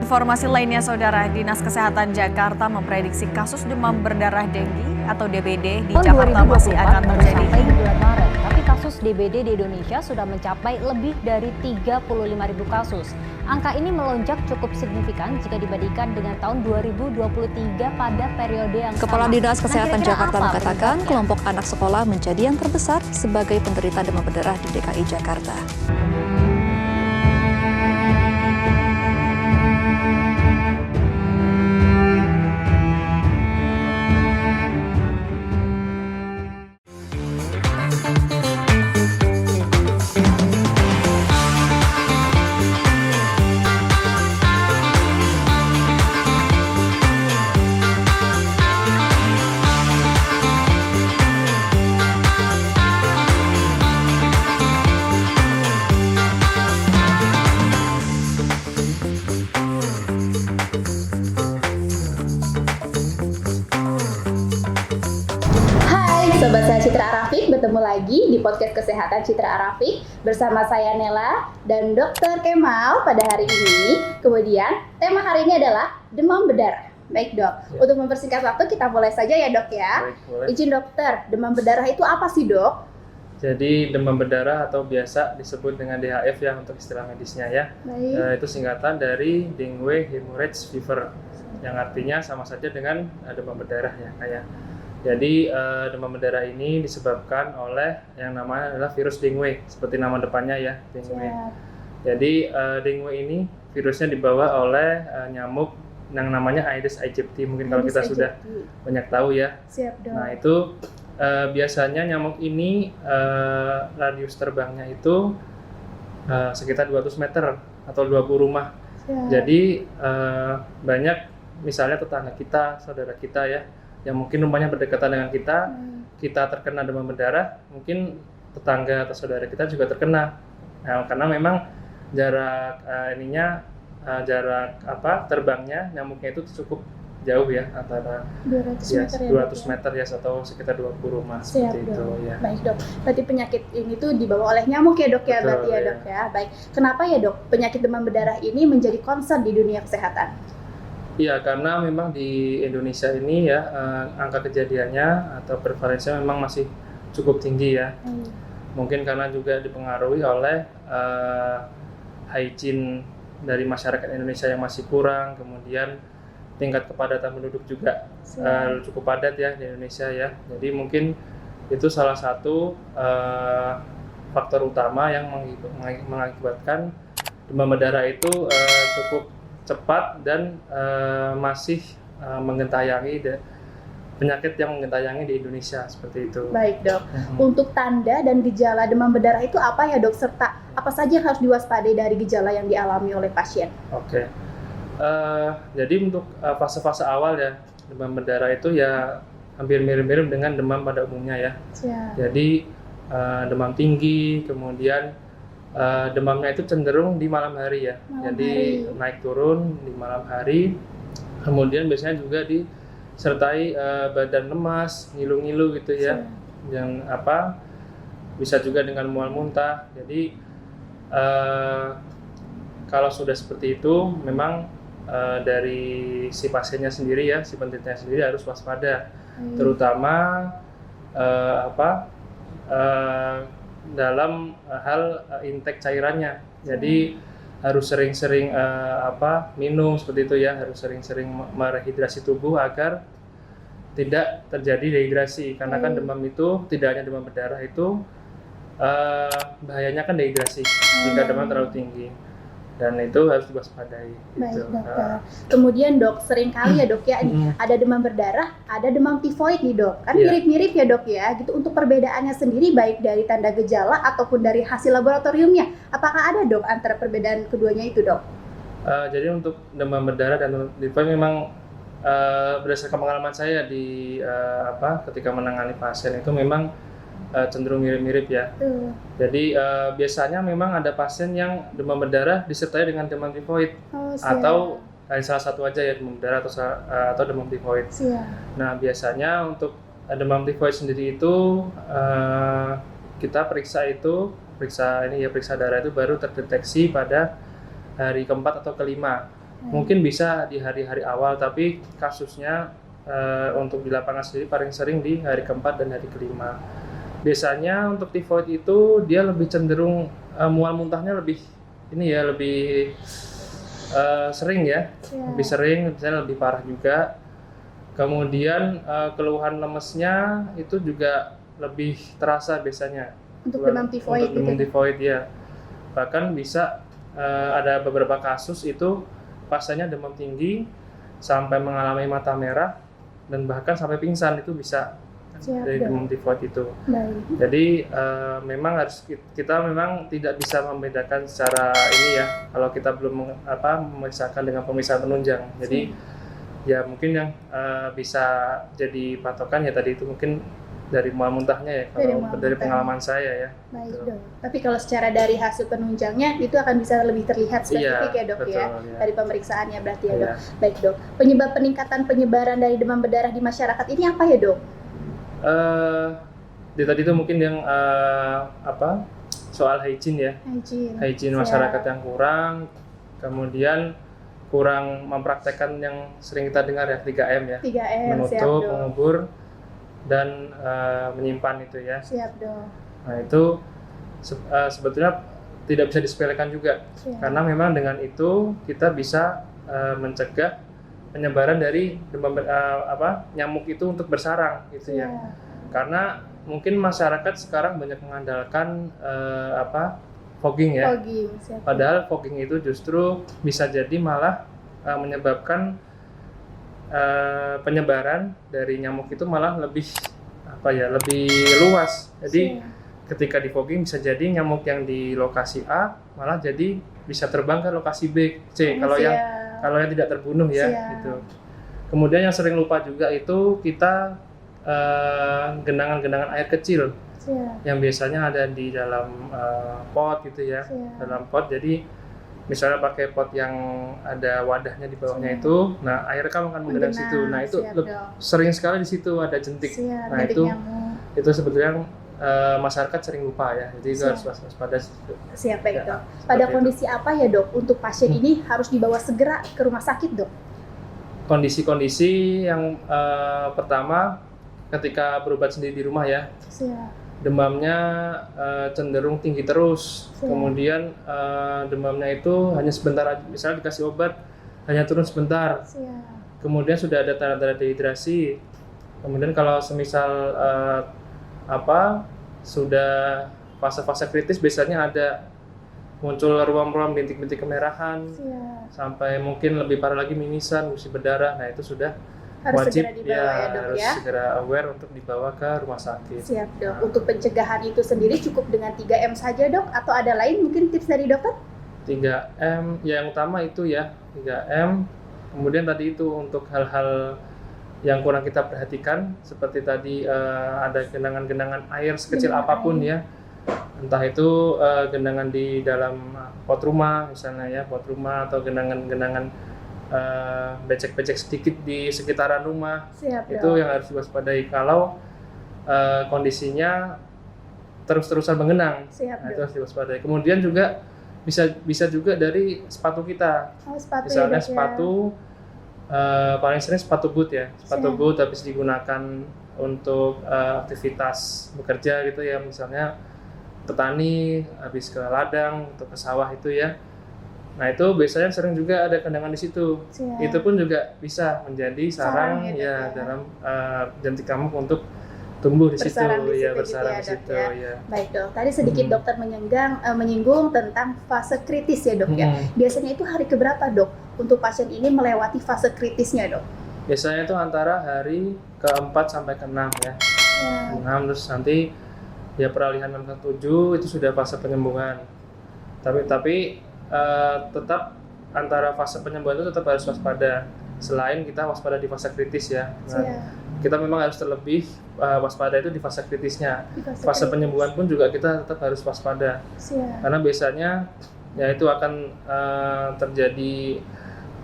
Informasi lainnya, Saudara, Dinas Kesehatan Jakarta memprediksi kasus demam berdarah denggi atau DBD di Jakarta masih akan terjadi sampai bulan Maret. Tapi kasus DBD di Indonesia sudah mencapai lebih dari 35.000 kasus. Angka ini melonjak cukup signifikan jika dibandingkan dengan tahun 2023 pada periode yang sama. Kepala Dinas Kesehatan Jakarta mengatakan penyebabnya? kelompok anak sekolah menjadi yang terbesar sebagai penderita demam berdarah di DKI Jakarta. Sobat saya Citra Arafik, bertemu lagi di podcast Kesehatan Citra Arafik bersama saya Nela dan Dr. Kemal pada hari ini. Kemudian tema hari ini adalah demam berdarah. Baik dok, untuk mempersingkat waktu kita mulai saja ya dok ya. Baik, Izin dokter, demam berdarah itu apa sih dok? Jadi demam berdarah atau biasa disebut dengan DHF ya untuk istilah medisnya ya. Itu singkatan dari dengue hemorrhage fever yang artinya sama saja dengan demam berdarah ya kayak. Jadi demam berdarah ini disebabkan oleh yang namanya adalah virus dengue seperti nama depannya ya, dengue. Jadi dengue ini virusnya dibawa oleh nyamuk yang namanya Aedes aegypti, mungkin kalau kita sudah banyak tahu ya. Siap dok. Nah itu biasanya nyamuk ini radius terbangnya itu sekitar 200 meter atau 20 rumah. Jadi banyak misalnya tetangga kita, saudara kita ya, yang mungkin rumahnya berdekatan dengan kita, kita terkena demam berdarah, mungkin tetangga atau saudara kita juga terkena. Nah, karena memang jarak terbangnya nyamuknya itu cukup jauh ya, antara 200 meter ya atau sekitar 20 rumah. Siap, seperti dok. itu ya. Baik dok, berarti penyakit ini tuh dibawa oleh nyamuk ya dok ya. Betul, berarti ya dok ya. Baik, kenapa ya dok penyakit demam berdarah ini menjadi concern di dunia kesehatan? Iya, karena memang di Indonesia ini ya angka kejadiannya atau prevalensinya memang masih cukup tinggi ya. Mungkin karena juga dipengaruhi oleh hygiene dari masyarakat Indonesia yang masih kurang, kemudian tingkat kepadatan penduduk juga cukup padat ya di Indonesia ya. Jadi mungkin itu salah satu faktor utama yang mengakibatkan demam berdarah itu cukup cepat dan masih menggentayangi penyakit yang menggentayangi di Indonesia seperti itu. Baik dok, untuk tanda dan gejala demam berdarah itu apa ya dok, serta apa saja yang harus diwaspadai dari gejala yang dialami oleh pasien? Oke, jadi untuk fase-fase awal ya demam berdarah itu ya hampir mirip-mirip dengan demam pada umumnya ya. Jadi demam tinggi, kemudian demamnya itu cenderung di malam hari ya, jadi naik turun di malam hari, kemudian biasanya juga disertai badan lemas, ngilu-ngilu gitu ya, yang bisa juga dengan mual muntah. Jadi kalau sudah seperti itu, memang dari si pasiennya sendiri ya, si penderitanya sendiri harus waspada, terutama dalam hal intake cairannya. Jadi harus sering-sering minum seperti itu ya, harus sering-sering merehidrasi tubuh agar tidak terjadi dehidrasi. Karena kan demam itu tidak hanya demam berdarah itu bahayanya kan dehidrasi jika demam terlalu tinggi. Dan itu harus diwaspadai. Baik gitu. dokter. Kemudian dok, sering kali ya dok ya, ada demam berdarah, ada demam tifoid nih dok. Kan mirip-mirip ya dok ya. Gitu, untuk perbedaannya sendiri baik dari tanda gejala ataupun dari hasil laboratoriumnya, apakah ada dok antara perbedaan keduanya itu dok? Jadi untuk demam berdarah dan demam tifoid memang berdasarkan pengalaman saya di ketika menangani pasien itu memang cenderung mirip-mirip ya. Jadi biasanya memang ada pasien yang demam berdarah disertai dengan demam tifoid atau salah satu aja ya demam berdarah atau demam tifoid. Nah biasanya untuk demam tifoid sendiri itu kita periksa darah itu baru terdeteksi pada hari keempat atau kelima. Mungkin bisa di hari-hari awal, tapi kasusnya untuk di lapangan sendiri paling sering di hari keempat dan hari kelima. Biasanya untuk tifoid itu dia lebih cenderung mual muntahnya lebih sering ya, lebih sering, misalnya lebih parah juga. Kemudian keluhan lemesnya itu juga lebih terasa biasanya untuk demam tifoid. Untuk demam tifoid ya. Bahkan bisa ada beberapa kasus itu pasiennya demam tinggi sampai mengalami mata merah dan bahkan sampai pingsan, itu bisa dari demam tifoid itu. Jadi memang kita memang tidak bisa membedakan secara ini ya, kalau kita belum memeriksakan dengan pemeriksaan penunjang. Jadi ya mungkin yang bisa jadi patokan ya tadi itu mungkin dari mual muntahnya ya, kalau dari pengalaman saya ya. Baik dok. Tapi kalau secara dari hasil penunjangnya itu akan bisa lebih terlihat spesifik ya dok, betul, ya dari pemeriksaannya berarti ya dok. Baik dok. Penyebab peningkatan penyebaran dari demam berdarah di masyarakat ini apa ya dok? Tadi itu mungkin yang soal hygiene ya. Hygiene masyarakat yang kurang, kemudian kurang mempraktekkan yang sering kita dengar ya 3M ya. 3M, menutup, mengubur, dan menyimpan itu ya. Siap dong. Nah itu sebetulnya tidak bisa disepelekan juga, karena memang dengan itu kita bisa mencegah penyebaran dari demam nyamuk itu untuk bersarang gitu ya. Karena mungkin masyarakat sekarang banyak mengandalkan fogging ya. Padahal fogging itu justru bisa jadi malah menyebabkan penyebaran dari nyamuk itu malah lebih luas. Jadi ketika di fogging bisa jadi nyamuk yang di lokasi A malah jadi bisa terbang ke lokasi B, C kalau yang tidak terbunuh ya gitu. Kemudian yang sering lupa juga itu kita genangan-genangan air kecil yang biasanya ada di dalam pot gitu ya, dalam pot. Jadi misalnya pakai pot yang ada wadahnya di bawahnya itu, nah air kan akan menggenang situ. Nah itu sering sekali di situ ada jentik. Nah itu sebetulnya masyarakat sering lupa ya, jadi itu harus waspada. Siap baik dok. Pada kondisi apa ya dok untuk pasien ini harus dibawa segera ke rumah sakit dok? Kondisi-kondisi yang pertama ketika berobat sendiri di rumah ya. Demamnya cenderung tinggi terus, kemudian demamnya itu hanya sebentar aja, misalnya dikasih obat hanya turun sebentar, kemudian sudah ada tanda-tanda dehidrasi, kemudian kalau semisal sudah fase-fase kritis biasanya ada muncul ruam-ruam bintik-bintik kemerahan, sampai mungkin lebih parah lagi mimisan, gusi berdarah. Nah itu sudah harus wajib segera dibawa ya dok harus ya. segera aware untuk dibawa ke rumah sakit. Siap dok. Untuk pencegahan itu sendiri cukup dengan 3M saja dok, atau ada lain mungkin tips dari dokter? 3M yang utama itu ya, 3M. Kemudian tadi itu untuk hal-hal yang kurang kita perhatikan seperti tadi ada genangan-genangan air sekecil apapun ya, entah itu genangan di dalam pot rumah misalnya ya, pot rumah, atau genangan-genangan becek-becek sedikit di sekitaran rumah. Itu yang harus diwaspadai kalau kondisinya terus-terusan mengenang. Nah, itu harus diwaspadai. Kemudian juga bisa juga dari sepatu kita. Misalnya sepatu paling sering sepatu boot ya. Sepatu boot habis digunakan untuk aktivitas bekerja gitu ya, misalnya petani habis ke ladang atau ke sawah itu ya. Nah itu biasanya sering juga ada genangan di situ. Itu pun juga bisa menjadi sarang ya dalam jentik nyamuk untuk tumbuh di situ ya, bersarang di situ ya. Baik dok. Tadi sedikit dokter menyinggung tentang fase kritis ya dok ya. Biasanya itu hari keberapa dok untuk pasien ini melewati fase kritisnya dok? Biasanya itu antara hari ke-4 sampai ke-6 ya. 6 terus nanti ya peralihan 6 ke 7 itu sudah fase penyembuhan. Tapi tetap antara fase penyembuhan itu tetap harus waspada. Selain kita waspada di fase kritis ya. Nah, kita memang harus terlebih waspada itu di fase kritisnya. Fase penyembuhan pun juga kita tetap harus waspada. Karena biasanya ya itu akan terjadi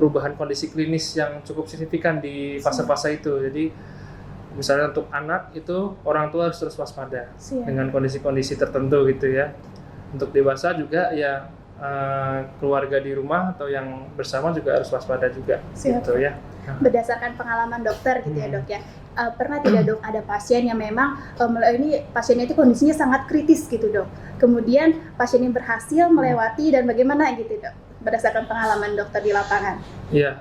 perubahan kondisi klinis yang cukup signifikan di fase-fase itu. Jadi misalnya untuk anak itu orang tua harus terus waspada dengan kondisi-kondisi tertentu gitu ya. Untuk dewasa juga ya keluarga di rumah atau yang bersama juga harus waspada juga. Siap. Gitu ya. Berdasarkan pengalaman dokter gitu ya dok ya, pernah tidak dok ada pasien yang memang ini pasiennya itu kondisinya sangat kritis gitu dok, kemudian pasien ini berhasil melewati dan bagaimana gitu dok, berdasarkan pengalaman dokter di lapangan? Iya,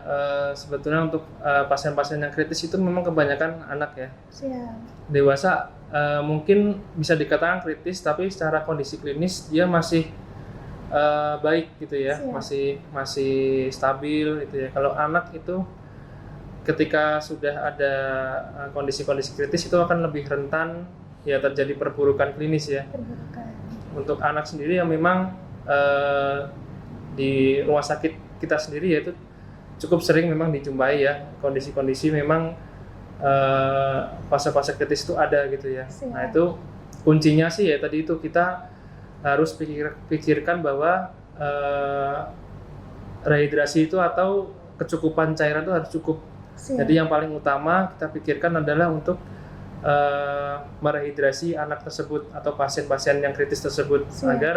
sebetulnya untuk pasien-pasien yang kritis itu memang kebanyakan anak ya. Siap. Dewasa mungkin bisa dikatakan kritis, tapi secara kondisi klinis dia masih baik gitu ya. Siap. masih stabil gitu ya. Kalau anak itu ketika sudah ada kondisi-kondisi kritis itu akan lebih rentan ya terjadi perburukan klinis ya. Untuk anak sendiri yang memang di rumah sakit kita sendiri ya itu cukup sering memang dijumpai ya kondisi-kondisi memang fase-fase kritis itu ada gitu ya. Siap. Nah itu kuncinya sih ya tadi itu kita harus pikirkan bahwa rehidrasi itu atau kecukupan cairan itu harus cukup. Siap. Jadi yang paling utama kita pikirkan adalah untuk merehidrasi anak tersebut atau pasien-pasien yang kritis tersebut. Siap. Agar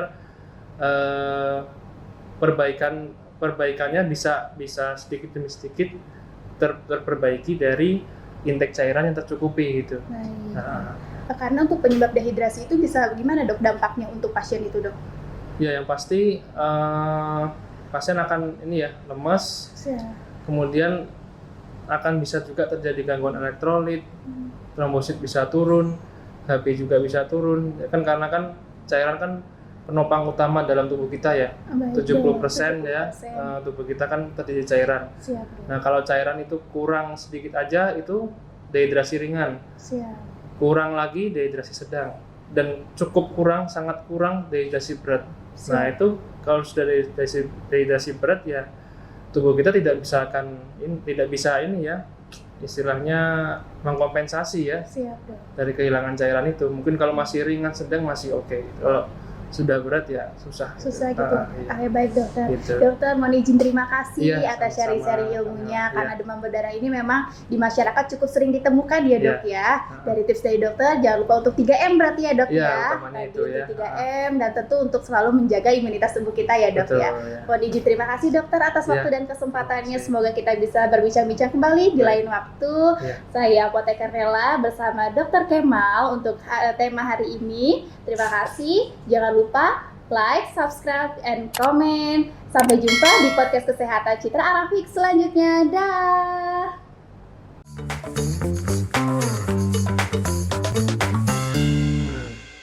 perbaikannya bisa sedikit demi sedikit terperbaiki dari intake cairan yang tercukupi gitu. Nah, karena untuk penyebab dehidrasi itu bisa gimana dok dampaknya untuk pasien itu dok? Ya yang pasti pasien akan ini ya lemas. Siap. Kemudian akan bisa juga terjadi gangguan elektrolit, trombosit bisa turun, HB juga bisa turun. Kan karena kan cairan kan penopang utama dalam tubuh kita ya. 70% ya tubuh kita kan terdiri cairan. Siap. Nah, kalau cairan itu kurang sedikit aja itu dehidrasi ringan. Siap. Kurang lagi dehidrasi sedang dan cukup kurang, sangat kurang dehidrasi berat. Siap. Nah, itu kalau sudah dehidrasi berat ya tubuh kita tidak bisa ini ya istilahnya mengkompensasi ya. Siap, dok. Dari kehilangan cairan itu. Mungkin kalau masih ringan sedang masih oke. Kalau sudah berat ya susah gitu. Iya. Oke, baik dokter. Gitu. Dokter mohon izin terima kasih Iya, atas sama-sama. sharing-sharing ilmunya Iya. karena demam berdarah ini memang di masyarakat cukup sering ditemukan ya dok ya. Dari tips dari dokter jangan lupa untuk 3M berarti ya dok Iya, ya. utamanya Tadi itu ya. 3M dan tentu untuk selalu menjaga imunitas tubuh kita ya dok Betul, ya. ya. Mohon izin terima kasih dokter atas waktu Iya. dan kesempatannya. Terima kasih. Semoga kita bisa berbincang-bincang kembali di Baik. lain waktu. Iya. Saya Apoteker Nela bersama Dr. Kemal untuk tema hari ini. Terima kasih. Jangan lupa like, subscribe, and comment. Sampai jumpa di podcast Kesehatan Citra Arafik selanjutnya. Dah.